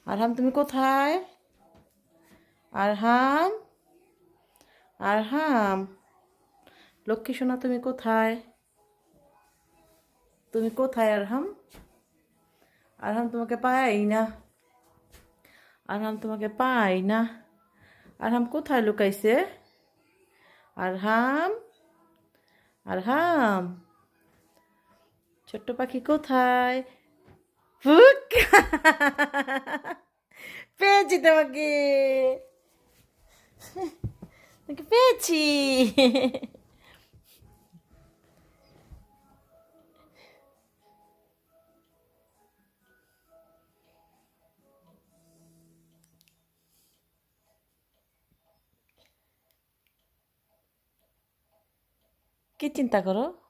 আরহাম তুমি কোথায়? আরহাম, আরহাম, লক্ষ্মী সোনা তুমি কোথায়? তুমি কোথায় আরহাম? আরহাম তোমাকে পাই না। আরহাম তোমাকে পাই না। আরহাম কোথায় লুকাইছে? আরহাম, আরহাম, ছোট্ট পাখি কোথায়? ফুক! পেয়েছি তোমাকে, তোমাকে পেয়েছি। কি চিন্তা করো?